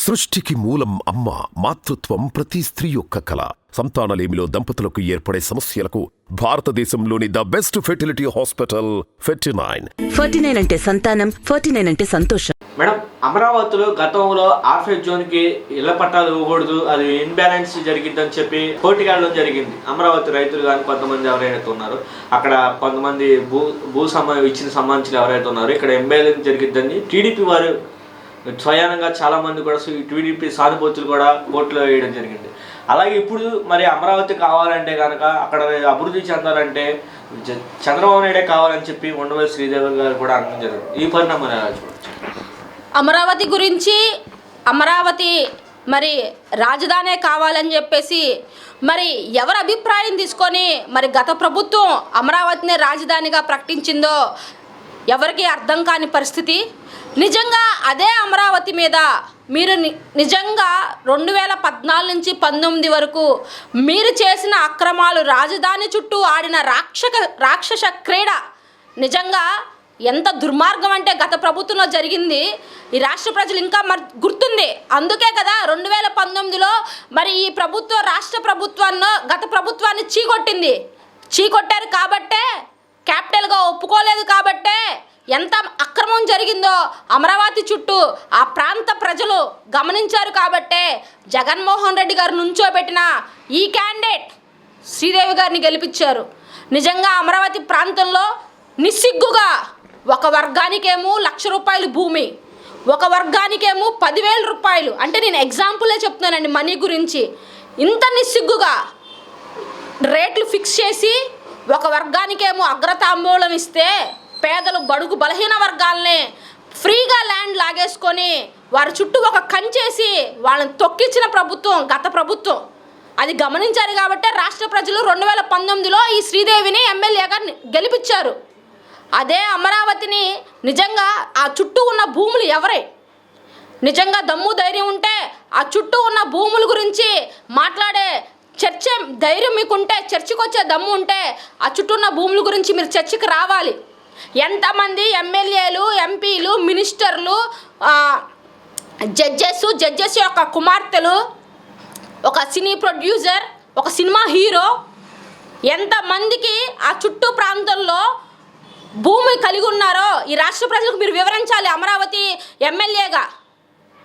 సృష్టికి మూలం అమ్మ. మాతృత్వం ప్రతి స్త్రీ యొక్క కల. సంతానలేమిలో దంపతులకు ఏర్పడే సమస్యలకు భారతదేశంలోని the best fertility hospital Fertinine. 49 అంటే సంతానం, 49 అంటే సంతోషం. మేడం, అమరావతిలో గతంలో ఆర్ఫేజ్ జోన్ కి ఇళ్ల పట్టాలు ఇవ్వకూడదు, అది ఇన్బ్యాలెన్స్ జరిగిద్దని చెప్పి కోర్టుకెళ్ళడం జరిగింది. అమరావతి రైతులు కానీ కొంతమంది ఎవరైతే ఉన్నారో, అక్కడ కొంతమంది ఇచ్చిన సంబంధించిన ఎవరైతే ఉన్నారో ఇక్కడ ఇంబ్యాలెన్స్ జరిగిద్దని టీడీపీ వారు స్వయానంగా చాలా మంది కూడా టీడీపీ సానుభూతులు కూడా కోర్టులో వేయడం జరిగింది. అలాగే ఇప్పుడు మరి అమరావతి కావాలంటే కనుక అక్కడ అభివృద్ధి చెందాలంటే చంద్రబాబు నాయుడే కావాలని చెప్పి ఉండవల్లి శ్రీదేవి గారు కూడా అనడం జరిగింది. ఈ పరిణామం ఎలా చూడవచ్చు? అమరావతి గురించి అమరావతి మరి రాజధానే కావాలని చెప్పేసి మరి ఎవరి అభిప్రాయం తీసుకొని మరి గత ప్రభుత్వం అమరావతిని రాజధానిగా ప్రకటించిందో ఎవరికి అర్థం కాని పరిస్థితి. నిజంగా అదే అమరావతి మీద మీరు నిజంగా 2014 నుంచి 19 వరకు మీరు చేసిన అక్రమాలు, రాజధాని చుట్టూ ఆడిన రాక్షస క్రీడ నిజంగా ఎంత దుర్మార్గం అంటే గత ప్రభుత్వంలో జరిగింది ఈ రాష్ట్ర ప్రజలు ఇంకా మరి గుర్తుంది. అందుకే కదా 2019లో మరి ఈ ప్రభుత్వం రాష్ట్ర ప్రభుత్వాన్ని గత ప్రభుత్వాన్ని చీకొట్టారు కాబట్టే, క్యాపిటల్గా ఒప్పుకోలేదు కాబట్టే ఎంత అక్రమం జరిగిందో అమరావతి చుట్టూ ఆ ప్రాంత ప్రజలు గమనించారు కాబట్టే జగన్మోహన్ రెడ్డి గారు నుంచోబెట్టిన ఈ క్యాండిడేట్ శ్రీదేవి గారిని గెలిపించారు. నిజంగా అమరావతి ప్రాంతంలో నిస్సిగ్గుగా ఒక వర్గానికేమో ₹1,00,000 భూమి, ఒక వర్గానికేమో ₹10,000. అంటే నేను ఎగ్జాంపులే చెప్తున్నానండి మనీ గురించి. ఇంత నిస్సిగ్గుగా రేట్లు ఫిక్స్ చేసి ఒక వర్గానికేమో అగ్రతాంబూలం ఇస్తే పేదలు, బడుగు, బలహీన వర్గాలని ఫ్రీగా ల్యాండ్ లాగేసుకొని వారి చుట్టూ ఒక కంచేసి వాళ్ళని తొక్కించిన ప్రభుత్వం గత ప్రభుత్వం. అది గమనించారు కాబట్టి రాష్ట్ర ప్రజలు 2019లో ఈ శ్రీదేవిని ఎమ్మెల్యేగా గెలిపించారు. అదే అమరావతిని నిజంగా ఆ చుట్టూ ఉన్న భూములు ఎవరే నిజంగా దమ్ము ధైర్యం ఉంటే ఆ చుట్టూ ఉన్న భూముల గురించి మాట్లాడే చర్చే ధైర్యం మీకుంటే, చర్చకు వచ్చే దమ్ము ఉంటే ఆ చుట్టూ ఉన్న భూముల గురించి మీరు చర్చకు రావాలి. ఎంతమంది ఎమ్మెల్యేలు, ఎంపీలు, మినిస్టర్లు, జడ్జెస్ యొక్క కుమార్తెలు, ఒక సినీ ప్రొడ్యూసర్, ఒక సినిమా హీరో, ఎంతమందికి ఆ చుట్టూ ప్రాంతంలో భూమి కలిగి ఉన్నారో ఈ రాష్ట్ర ప్రజలకు మీరు వివరించాలి. అమరావతి ఎమ్మెల్యేగా,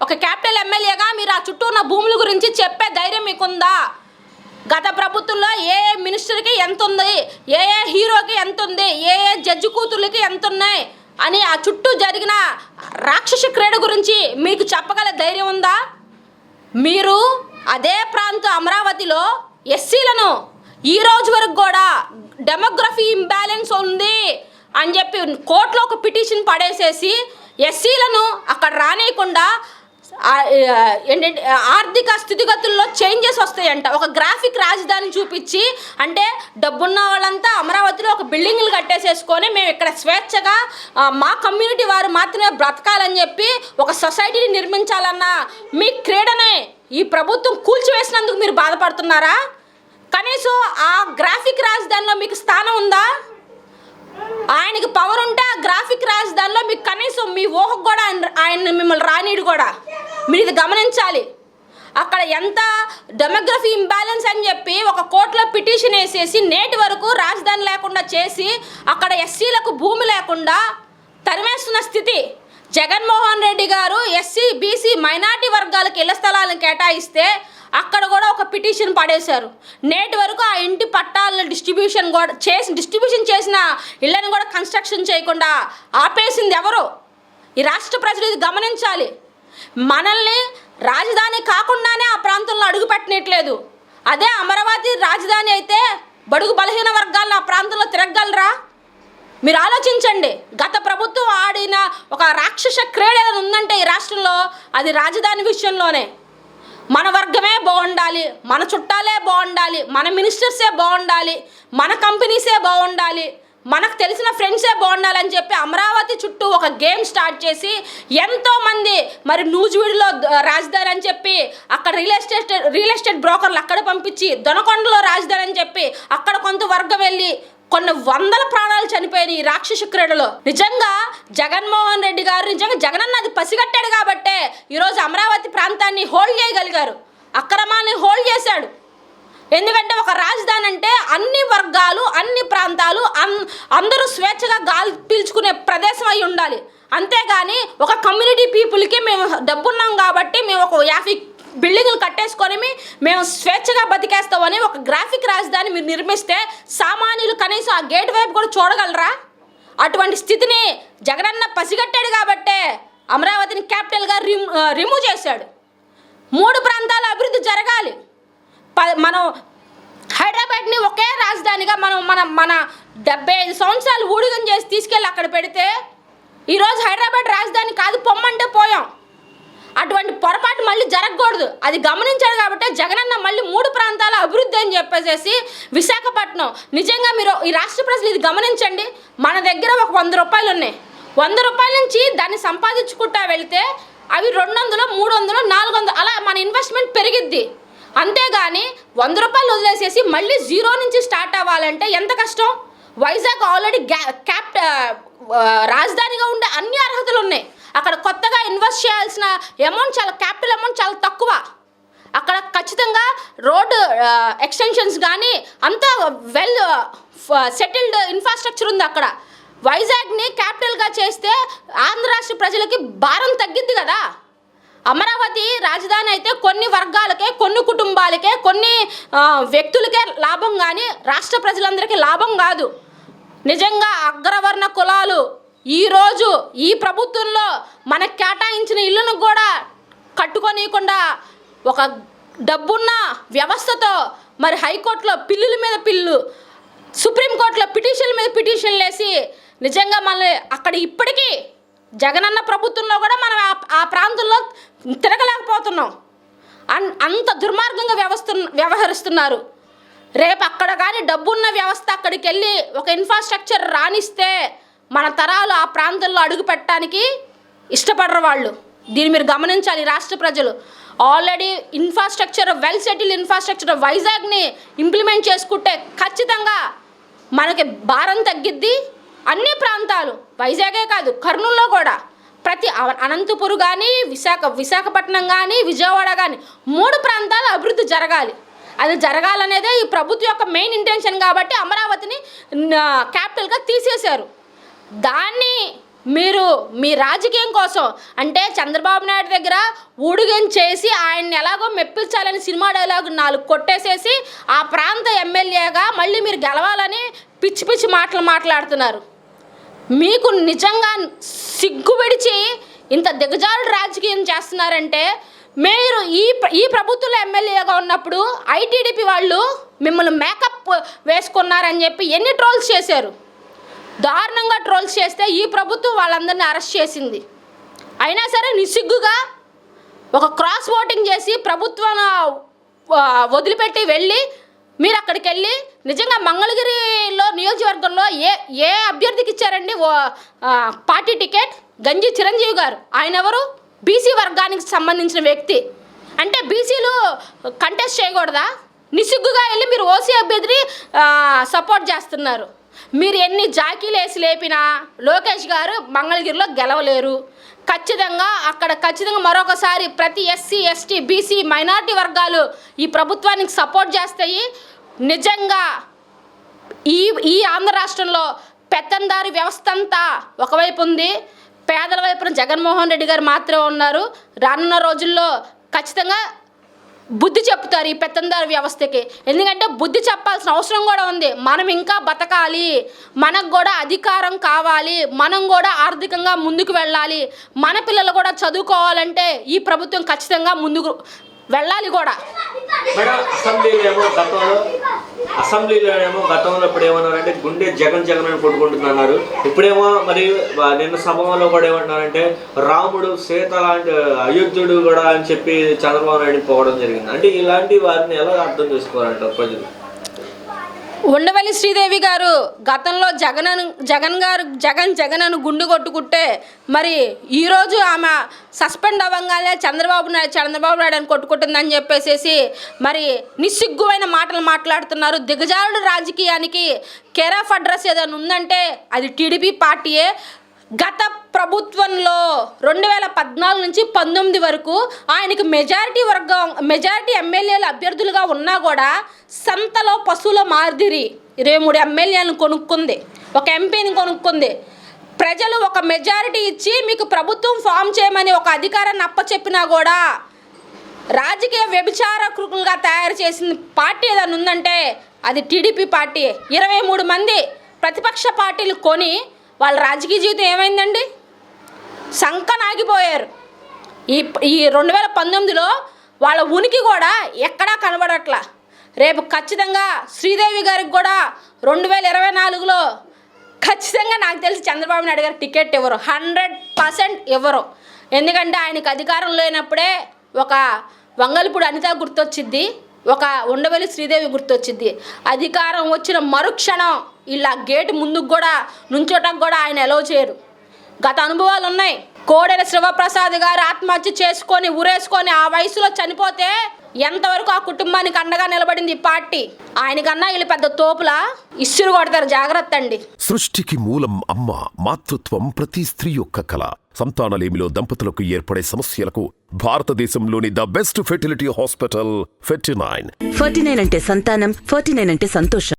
ఒక క్యాపిటల్ ఎమ్మెల్యేగా మీరు ఆ చుట్టూ ఉన్న భూముల గురించి చెప్పే ధైర్యం మీకుందా? గత ప్రభుత్వంలో ఏ మినిస్టర్కి ఎంత ఉంది, ఏ హీరోకి ఎంత ఉంది, ఏ జడ్జి కూతుర్లకి ఎంత ఉన్నాయి అని ఆ చుట్టూ జరిగిన రాక్షస క్రీడ గురించి మీకు చెప్పగల ధైర్యం ఉందా? మీరు అదే ప్రాంతం అమరావతిలో ఎస్సీలను ఈ రోజు వరకు కూడా డెమోగ్రఫీ ఇంబ్యాలెన్స్ ఉంది అని చెప్పి కోర్టులో ఒక పిటిషన్ పడేసేసి ఎస్సీలను అక్కడ రానియకుండా ఏంటంటే ఆర్థిక స్థితిగతుల్లో చేంజెస్ వస్తాయంట. ఒక గ్రాఫిక్ రాజధాని చూపించి, అంటే డబ్బున్న వాళ్ళంతా అమరావతిలో ఒక బిల్డింగ్లు కట్టేసేసుకొని మేము ఇక్కడ స్వేచ్ఛగా మా కమ్యూనిటీ వారు మాత్రమే బ్రతకాలని చెప్పి ఒక సొసైటీని నిర్మించాలన్న మీ క్రీడనే ఈ ప్రభుత్వం కూల్చివేసినందుకు మీరు బాధపడుతున్నారా? కనీసం ఆ గ్రాఫిక్ రాజధానిలో మీకు స్థానం ఉందా? ఆయనకి పవర్ ఉంటే ఆ గ్రాఫిక్ రాజధానిలో మీకు కనీసం మీ ఊహకు కూడా ఆయన మిమ్మల్ని రానీడు కూడా. మీరు ఇది గమనించాలి. అక్కడ ఎంత డెమోగ్రఫీ ఇంబ్యాలెన్స్ అని చెప్పి ఒక కోర్టులో పిటిషన్ వేసేసి నేటి వరకు రాజధాని లేకుండా చేసి అక్కడ ఎస్సీలకు భూమి లేకుండా తరిమేస్తున్న స్థితి. జగన్మోహన్ రెడ్డి గారు ఎస్సీ, బీసీ, మైనార్టీ వర్గాలకు ఇళ్ల స్థలాలను కేటాయిస్తే అక్కడ కూడా ఒక పిటిషన్ పడేశారు. నేటి వరకు ఆ ఇంటి పట్టాలను డిస్ట్రిబ్యూషన్ చేసిన ఇళ్ళని కూడా కన్స్ట్రక్షన్ చేయకుండా ఆపేసింది ఎవరు? ఈ రాష్ట్ర ప్రజలు ఇది గమనించాలి. మనల్ని రాజధాని కాకుండానే ఆ ప్రాంతంలో అడుగు పెట్టనట్లేదు. అదే అమరావతి రాజధాని అయితే బడుగు బలహీన వర్గాలను ఆ ప్రాంతంలో తిరగలరా? మీరు ఆలోచించండి. గత ప్రభుత్వం ఆడిన ఒక రాక్షస క్రీడ ఏదైనా ఉందంటే ఈ రాష్ట్రంలో అది రాజధాని విషయంలోనే. మన వర్గమే బాగుండాలి, మన చుట్టాలే బాగుండాలి, మన మినిస్టర్సే బాగుండాలి, మన కంపెనీసే బాగుండాలి, మనకు తెలిసిన ఫ్రెండ్సే బాగుండాలని చెప్పి అమరావతి చుట్టూ ఒక గేమ్ స్టార్ట్ చేసి ఎంతోమంది మరి నూజివీడులో రాజధాని అని చెప్పి అక్కడ రియల్ ఎస్టేట్ బ్రోకర్లు అక్కడ పంపించి, దొనకొండలో రాజధాని అని చెప్పి అక్కడ కొంత వర్గం వెళ్ళి కొన్ని వందల ప్రాణాలు చనిపోయినాయి ఈ రాక్షస క్రీడలో. నిజంగా జగన్మోహన్ రెడ్డి గారు నిజంగా జగనన్న అది పసిగట్టాడు కాబట్టే ఈరోజు అమరావతి ప్రాంతాన్ని హోల్డ్ చేయగలిగారు, అక్రమాన్ని హోల్డ్ చేశాడు. ఎందుకంటే ఒక రాజధాని అంటే అన్ని వర్గాలు, అన్ని ప్రాంతాలు, అందరూ స్వేచ్ఛగా గాలి పీల్చుకునే ప్రదేశం అయి ఉండాలి. అంతేగాని ఒక కమ్యూనిటీ పీపుల్కి మేము డబ్బున్నాం కాబట్టి మేము ఒక 50 బిల్డింగ్లు కట్టేసుకొని మేము స్వేచ్ఛగా బతికేస్తామని ఒక గ్రాఫిక్ రాజధాని మీరు నిర్మిస్తే సామాన్యులు కనీసం ఆ గేట్ వైపు కూడా చూడగలరా? అటువంటి స్థితిని జగనన్న పసిగట్టాడు కాబట్టే అమరావతిని క్యాపిటల్గా రిమూవ్ చేశాడు. 3 ప్రాంతాల అభివృద్ధి జరగాలి. మనం హైదరాబాద్ని ఒకే రాజధానిగా మన 75 సంవత్సరాలు ఊడిగం చేసి తీసుకెళ్ళి అక్కడ పెడితే ఈరోజు హైదరాబాద్ రాజధాని కాదు పొమ్మంటే పోయాం. అటువంటి పొరపాటు మళ్ళీ జరగకూడదు, అది గమనించాడు కాబట్టి జగనన్న మళ్ళీ 3 ప్రాంతాల అభివృద్ధి అని చెప్పేసి విశాఖపట్నం. నిజంగా మీరు ఈ రాష్ట్ర ప్రజలు ఇది గమనించండి. మన దగ్గర ఒక 100 రూపాయలు ఉన్నాయి. 100 రూపాయల నుంచి దాన్ని సంపాదించుకుంటా వెళితే అవి 200, 300, 400 అలా మన ఇన్వెస్ట్మెంట్ పెరిగిద్ది. అంతేగాని 100 రూపాయలు వదిలేసేసి మళ్ళీ జీరో నుంచి స్టార్ట్ అవ్వాలంటే ఎంత కష్టం. వైజాగ్ ఆల్రెడీ రాజధానిగా ఉండే అన్ని అర్హతలు ఉన్నాయి. అక్కడ కొత్తగా ఇన్వెస్ట్ చేయాల్సిన అమౌంట్ క్యాపిటల్ అమౌంట్ చాలా తక్కువ. అక్కడ ఖచ్చితంగా రోడ్డు ఎక్స్టెన్షన్స్ కానీ అంతా వెల్ సెటిల్డ్ ఇన్ఫ్రాస్ట్రక్చర్ ఉంది అక్కడ. వైజాగ్ని క్యాపిటల్గా చేస్తే ఆంధ్ర రాష్ట్ర ప్రజలకి భారం తగ్గిద్ది కదా. అమరావతి రాజధాని అయితే కొన్ని వర్గాలకే, కొన్ని కుటుంబాలకే, కొన్ని వ్యక్తులకే లాభం కానీ రాష్ట్ర ప్రజలందరికీ లాభం కాదు. నిజంగా అగ్రవర్ణ కులాలు ఈరోజు ఈ ప్రభుత్వంలో మనకు కేటాయించిన ఇల్లును కూడా కట్టుకోనీయకుండా ఒక డబ్బున్న వ్యవస్థతో మరి హైకోర్టులో పిల్లుల మీద పిల్లు, సుప్రీంకోర్టులో పిటిషన్ల మీద పిటిషన్లు వేసి నిజంగా మళ్ళీ అక్కడ ఇప్పటికీ జగనన్న ప్రభుత్వంలో కూడా మనం ఆ ప్రాంతంలో తిరగలేకపోతున్నాం. అంత దుర్మార్గంగా వ్యవహరిస్తున్నారు. రేపు అక్కడ కానీ డబ్బున్న వ్యవస్థ అక్కడికి వెళ్ళి ఒక ఇన్ఫ్రాస్ట్రక్చర్ రాణిస్తే మన తరాలు ఆ ప్రాంతంలో అడుగు పెట్టడానికి ఇష్టపడరు వాళ్ళు. దీన్ని మీరు గమనించాలి. రాష్ట్ర ప్రజలు already infrastructure well settle infrastructure వైజాగ్ని ఇంప్లిమెంట్ చేసుకుంటే ఖచ్చితంగా మనకి భారం తగ్గిద్ది. అన్ని ప్రాంతాలు వైజాగే కాదు కర్నూలులో కూడా ప్రతి అనంతపురం కానీ విశాఖపట్నం కానీ విజయవాడ కానీ 3 ప్రాంతాల అభివృద్ధి జరగాలి. అది జరగాలనేదే ఈ ప్రభుత్వం యొక్క మెయిన్ ఇంటెన్షన్ కాబట్టి అమరావతిని క్యాపిటల్గా తీసేశారు. దాన్ని మీరు మీ రాజకీయం కోసం అంటే చంద్రబాబు నాయుడు దగ్గర ఊడిగం చేసి ఆయన్ని ఎలాగో మెప్పించాలని సినిమా డైలాగు 4 కొట్టేసేసి ఆ ప్రాంత ఎమ్మెల్యేగా మళ్ళీ మీరు గెలవాలని పిచ్చి పిచ్చి మాట్లాడుతున్నారు. మీకు నిజంగా సిగ్గు విడిచి ఇంత దిగజారుడు రాజకీయం చేస్తున్నారంటే మీరు ఈ ప్రభుత్వంలో ఎమ్మెల్యేగా ఉన్నప్పుడు ఐటీడీపీ వాళ్ళు మిమ్మల్ని మేకప్ వేసుకున్నారని చెప్పి ఎన్ని ట్రోల్స్ చేశారు. దారుణంగా ట్రోల్స్ చేస్తే ఈ ప్రభుత్వం వాళ్ళందరినీ అరెస్ట్ చేసింది. అయినా సరే నిస్సిగ్గుగా ఒక క్రాస్ ఓటింగ్ చేసి ప్రభుత్వం వదిలిపెట్టి వెళ్ళి మీరు అక్కడికి వెళ్ళి నిజంగా మంగళగిరిలో నియోజకవర్గంలో ఏ అభ్యర్థికి ఇచ్చారండి పార్టీ టికెట్? గంజి చిరంజీవి గారు. ఆయన ఎవరు? బీసీ వర్గానికి సంబంధించిన వ్యక్తి. అంటే బీసీలు కంటెస్ట్ చేయకూడదా? నిస్సిగ్గుగా వెళ్ళి మీరు ఓసీ అభ్యర్థిని సపోర్ట్ చేస్తున్నారు. మీరు ఎన్ని జాకీలు వేసి లేపినా లోకేష్ గారు మంగళగిరిలో గెలవలేరు. ఖచ్చితంగా మరొకసారి ప్రతి ఎస్సీ, ఎస్టీ, బీసీ, మైనారిటీ వర్గాలు ఈ ప్రభుత్వానికి సపోర్ట్ చేస్తాయి. నిజంగా ఈ ఆంధ్ర రాష్ట్రంలో పెత్తందారి వ్యవస్థ అంతా ఒకవైపు ఉంది, పేదల వైపున జగన్మోహన్ రెడ్డి గారు మాత్రమే ఉన్నారు. రానున్న రోజుల్లో ఖచ్చితంగా బుద్ధి చెప్తారు ఈ పెత్తందారి వ్యవస్థకి. ఎందుకంటే బుద్ధి చెప్పాల్సిన అవసరం కూడా ఉంది. మనం ఇంకా బతకాలి, మనకు కూడా అధికారం కావాలి, మనం కూడా ఆర్థికంగా ముందుకు వెళ్ళాలి, మన పిల్లలు కూడా చదువుకోవాలంటే ఈ ప్రభుత్వం ఖచ్చితంగా ముందుకు వెళ్ళాలి కూడా. మేడం అసెంబ్లీలో గతంలో ఇప్పుడు ఏమన్నారంటే గుండె జగన్ అని కొట్టుకుంటున్నారు. ఇప్పుడేమో మరి నిన్న సభలో కూడా ఏమంటున్నారంటే రాముడు సీత లాంటి అయోధ్యుడు కూడా అని చెప్పి చంద్రబాబు నాయుడు పోవడం జరిగింది. అంటే ఇలాంటి వారిని ఎలా అర్థం చేసుకోవాలంటారు ప్రజలు? ఉండవల్లి శ్రీదేవి గారు గతంలో జగన్ అని గుండు కొట్టుకుంటే మరి ఈరోజు ఆమె సస్పెండ్ అవ్వగానే చంద్రబాబు నాయుడు అని కొట్టుకుంటుందని చెప్పేసి మరి నిస్సిగ్గువైన మాటలు మాట్లాడుతున్నారు. దిగజారుడు రాజకీయానికి కేర్ ఆఫ్ అడ్రస్ ఏదైనా ఉందంటే అది టీడీపీ పార్టీయే. గత ప్రభుత్వంలో 2014 నుంచి 19 వరకు ఆయనకి మెజారిటీ ఎమ్మెల్యేలు అభ్యర్థులుగా ఉన్నా కూడా సంతలో పశువుల మాదిరి 23 ఎమ్మెల్యేలను కొనుక్కుంది, ఒక ఎంపీని కొనుక్కుంది. ప్రజలు ఒక మెజారిటీ ఇచ్చి మీకు ప్రభుత్వం ఫామ్ చేయమని ఒక అధికారాన్ని అప్పచెప్పినా కూడా రాజకీయ వ్యభిచారకులుగా తయారు చేసిన పార్టీ ఏదైనా ఉందంటే అది టీడీపీ పార్టీ. 23 మంది ప్రతిపక్ష పార్టీలు కొని వాళ్ళ రాజకీయ జీవితం ఏమైందండి? సంకనాగిపోయారు. ఈ 2019లో వాళ్ళ ఉనికి కూడా ఎక్కడా కనబడట్లా. రేపు ఖచ్చితంగా శ్రీదేవి గారికి కూడా 2024లో ఖచ్చితంగా నాకు తెలిసి చంద్రబాబు నాయుడు గారికి టికెట్ ఇవ్వరు, 100% ఇవ్వరు. ఎందుకంటే ఆయనకు అధికారం లేనప్పుడే ఒక వంగలపూడి అనిత గుర్తొచ్చిద్ది, ఒక ఉండవల్లి శ్రీదేవి గుర్తొచ్చిద్ది. అధికారం వచ్చిన మరుక్షణం ఇలా గేటు ముందుకు కూడా నుంచోటకు కూడా ఆయన ఎలవ్ చేయరు. గత అనుభవాలు ఉన్నాయి. కోడెల శివప్రసాద్ గారు ఆత్మహత్య చేసుకొని ఉరేసుకొని ఆ వయసులో చనిపోతే ఎంతవరకు ఆ కుటుంబానికి అండగా నిలబడింది ఈ పార్టీ. ఆయనకన్నా వీళ్ళు పెద్ద తోపులా ఇస్సురు కొడతారు, జాగ్రత్త అండి. సృష్టికి మూలం అమ్మ. మాతృత్వం ప్రతి స్త్రీ యొక్క కళ. సంతానలేమిలో దంపతులకు ఏర్పడే సమస్యలకు భారతదేశంలోని ద బెస్ట్ ఫెర్టిలిటీ హాస్పిటల్ 49. 49 అంటే సంతానం, 49 అంటే సంతోషం.